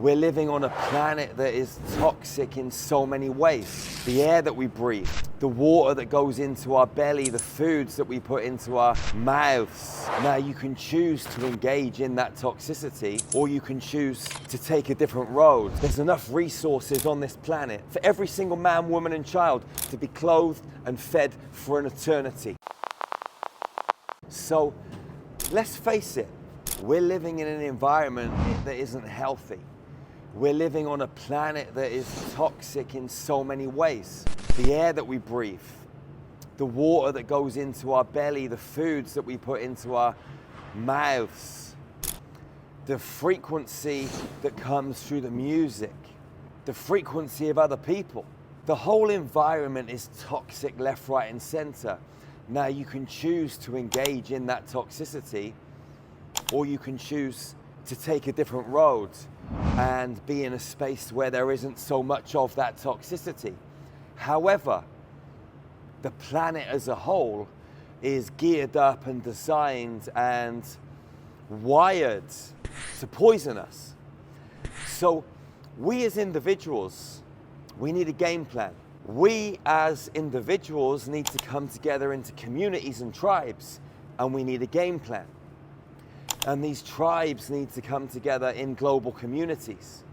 We're living on a planet that is toxic in so many ways. The air that we breathe, the water that goes into our belly, the foods that we put into our mouths. Now you can choose to engage in that toxicity, or you can choose to take a different road. There's enough resources on this planet for every single man, woman and child to be clothed and fed for an eternity. So let's face it, we're living in an environment that isn't healthy. We're living on a planet that is toxic in so many ways. The air that we breathe, the water that goes into our belly, the foods that we put into our mouths, the frequency that comes through the music, the frequency of other people. The whole environment is toxic left, right, and center. Now you can choose to engage in that toxicity, or you can choose to take a different road and be in a space where there isn't so much of that toxicity. However, the planet as a whole is geared up and designed and wired to poison us. So we as individuals, we need a game plan. We as individuals need to come together into communities and tribes, and we need a game plan. And these tribes need to come together in global communities,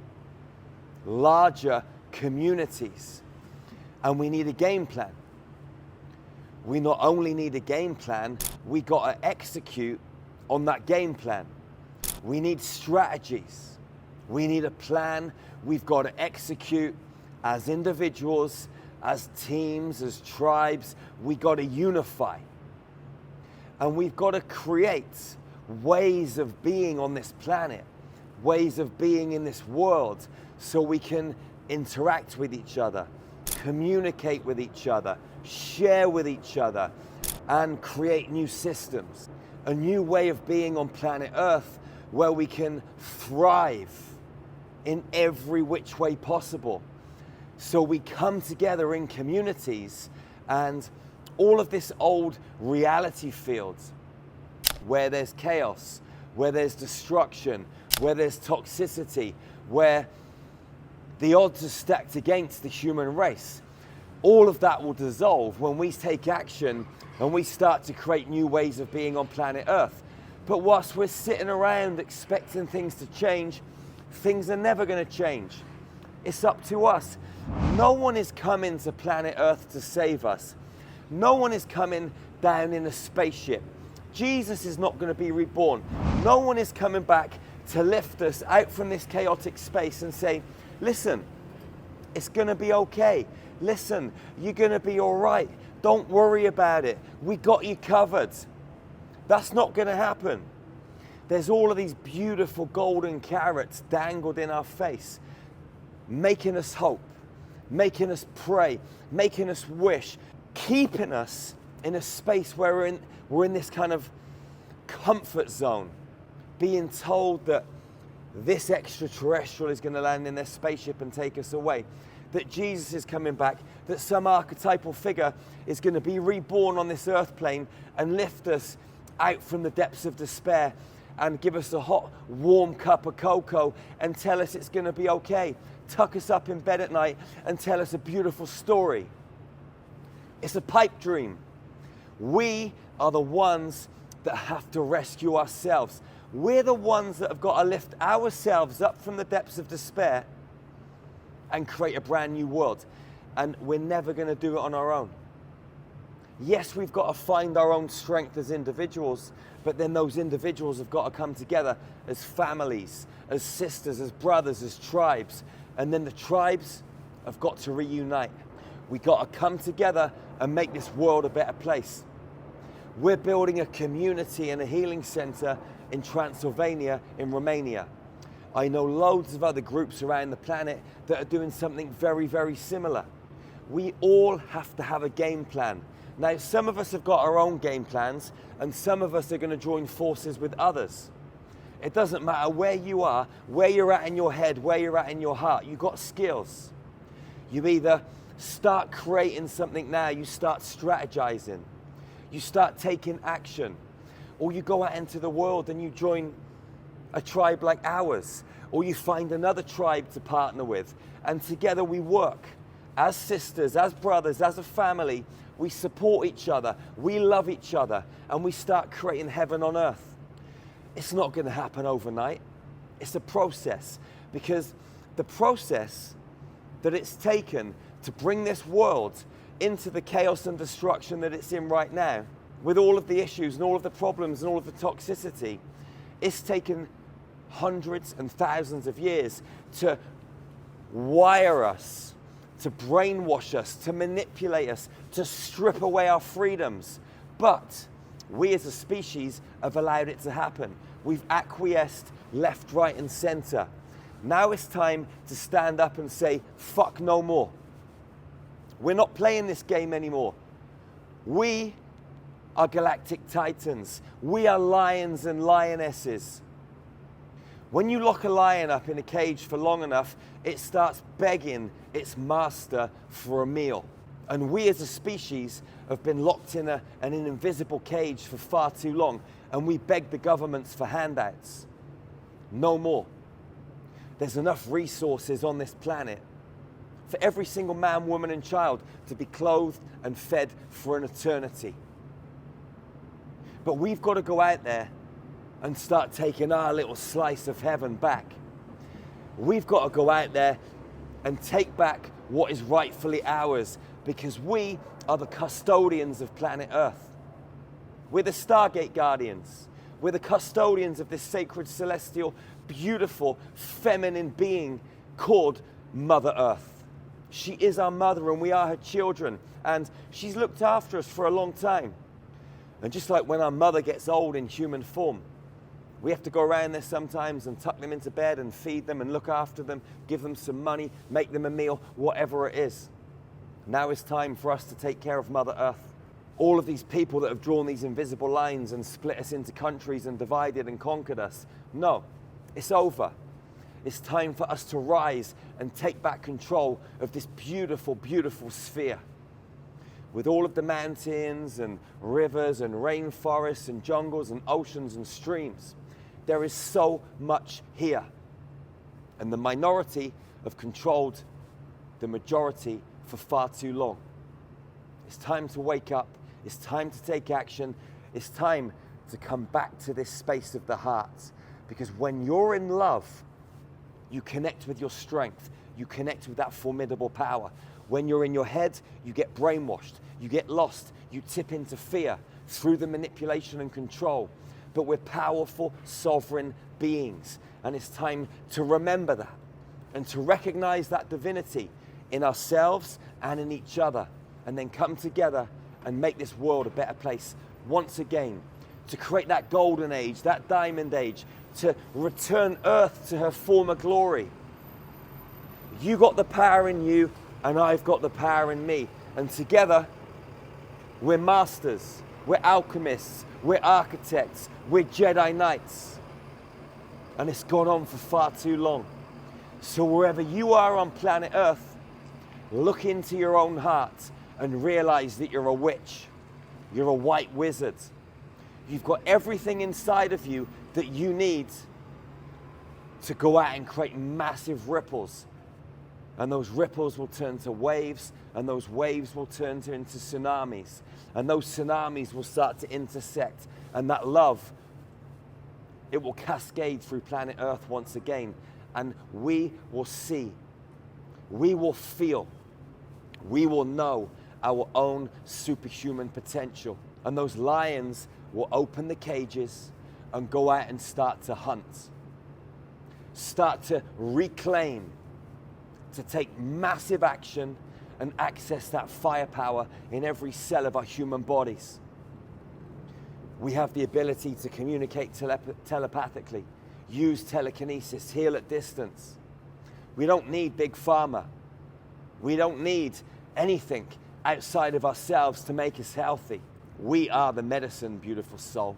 larger communities, and we need a game plan. We not only need a game plan, we got to execute on that game plan. We need strategies. We need a plan. We've got to execute as individuals, as teams, as tribes. We got to unify. And we've got to create ways of being on this planet, ways of being in this world, so we can interact with each other, communicate with each other, share with each other, and create new systems. A new way of being on planet Earth where we can thrive in every which way possible. So we come together in communities, and all of this old reality fields where there's chaos, where there's destruction, where there's toxicity, where the odds are stacked against the human race. All of that will dissolve when we take action and we start to create new ways of being on planet Earth. But whilst we're sitting around expecting things to change, things are never going to change. It's up to us. No one is coming to planet Earth to save us. No one is coming down in a spaceship. Jesus is not going to be reborn. No one is coming back to lift us out from this chaotic space and say, listen, it's going to be okay. Listen, you're going to be all right. Don't worry about it. We got you covered. That's not going to happen. There's all of these beautiful golden carrots dangled in our face, making us hope, making us pray, making us wish, keeping us in a space where we're in this kind of comfort zone, being told that this extraterrestrial is going to land in their spaceship and take us away, that Jesus is coming back, that some archetypal figure is going to be reborn on this earth plane and lift us out from the depths of despair and give us a hot, warm cup of cocoa and tell us it's going to be okay, tuck us up in bed at night and tell us a beautiful story. It's a pipe dream. We are the ones that have to rescue ourselves. We're the ones that have got to lift ourselves up from the depths of despair and create a brand new world. And we're never going to do it on our own. Yes, we've got to find our own strength as individuals, but then those individuals have got to come together as families, as sisters, as brothers, as tribes. And then the tribes have got to reunite. We've got to come together and make this world a better place. We're building a community and a healing center in Transylvania, in Romania. I know loads of other groups around the planet that are doing something very, very similar. We all have to have a game plan. Now, some of us have got our own game plans, and some of us are going to join forces with others. It doesn't matter where you are, where you're at in your head, where you're at in your heart. You've got skills. You either start creating something now, you start strategizing, you start taking action, or you go out into the world and you join a tribe like ours, or you find another tribe to partner with, and together we work as sisters, as brothers, as a family. We support each other, we love each other, and we start creating heaven on earth. It's not going to happen overnight. It's a process, because the process that it's taken to bring this world into the chaos and destruction that it's in right now, with all of the issues and all of the problems and all of the toxicity, it's taken hundreds and thousands of years to wire us, to brainwash us, to manipulate us, to strip away our freedoms. But we as a species have allowed it to happen. We've acquiesced left, right, and center. Now it's time to stand up and say, fuck no more. We're not playing this game anymore. We are galactic titans. We are lions and lionesses. When you lock a lion up in a cage for long enough, it starts begging its master for a meal. And we as a species have been locked in an invisible cage for far too long, and we beg the governments for handouts. No more. There's enough resources on this planet for every single man, woman, and child to be clothed and fed for an eternity. But we've got to go out there and start taking our little slice of heaven back. We've got to go out there and take back what is rightfully ours, because we are the custodians of planet Earth. We're the Stargate Guardians. We're the custodians of this sacred, celestial, beautiful, feminine being called Mother Earth. She is our mother and we are her children, and she's looked after us for a long time. And just like when our mother gets old in human form, we have to go around there sometimes and tuck them into bed and feed them and look after them, give them some money, make them a meal, whatever it is. Now it's time for us to take care of Mother Earth. All of these people that have drawn these invisible lines and split us into countries and divided and conquered us. No, it's over. It's time for us to rise and take back control of this beautiful, beautiful sphere. With all of the mountains and rivers and rainforests and jungles and oceans and streams. There is so much here. And the minority have controlled the majority for far too long. It's time to wake up. It's time to take action. It's time to come back to this space of the heart. Because when you're in love, you connect with your strength. You connect with that formidable power. When you're in your head, you get brainwashed. You get lost. You tip into fear through the manipulation and control. But we're powerful, sovereign beings. And it's time to remember that and to recognize that divinity in ourselves and in each other. And then come together and make this world a better place once again. To create that golden age, that diamond age, to return Earth to her former glory. You got the power in you, and I've got the power in me. And together, we're masters, we're alchemists, we're architects, we're Jedi Knights. And it's gone on for far too long. So wherever you are on planet Earth, look into your own heart and realize that you're a witch. You're a white wizard. You've got everything inside of you that you need to go out and create massive ripples. And those ripples will turn to waves, and those waves will turn into tsunamis. And those tsunamis will start to intersect. And that love, it will cascade through planet Earth once again. And we will see, we will feel, we will know our own superhuman potential. And those lions will open the cages and go out and start to hunt. Start to reclaim, to take massive action and access that firepower in every cell of our human bodies. We have the ability to communicate telepathically, use telekinesis, heal at distance. We don't need big pharma. We don't need anything outside of ourselves to make us healthy. We are the medicine, beautiful soul.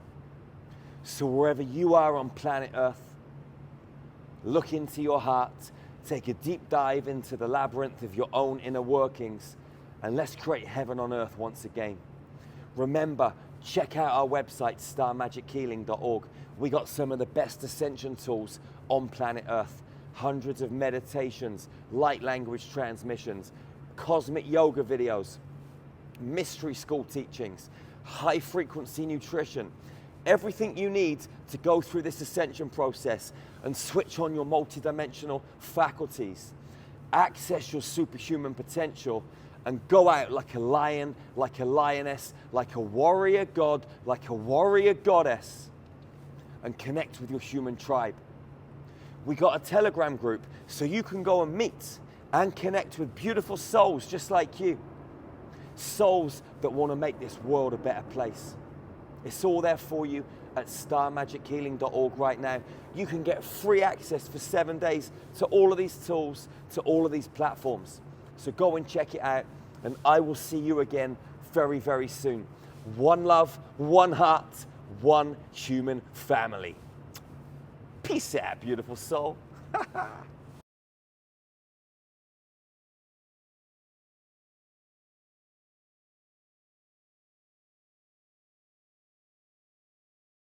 So wherever you are on planet Earth, look into your heart, take a deep dive into the labyrinth of your own inner workings, and let's create heaven on earth once again. Remember, check out our website, starmagichealing.org. We got some of the best ascension tools on planet Earth. Hundreds of meditations, light language transmissions, cosmic yoga videos, mystery school teachings, high frequency nutrition, everything you need to go through this ascension process and switch on your multidimensional faculties, access your superhuman potential, and go out like a lion, like a lioness, like a warrior god, like a warrior goddess, and connect with your human tribe. We got a Telegram group so you can go and meet and connect with beautiful souls just like you. Souls that want to make this world a better place. It's all there for you at starmagichealing.org right now. You can get free access for 7 days to all of these tools, to all of these platforms. So go and check it out, and I will see you again very, very soon. One love, one heart, one human family. Peace out, beautiful soul.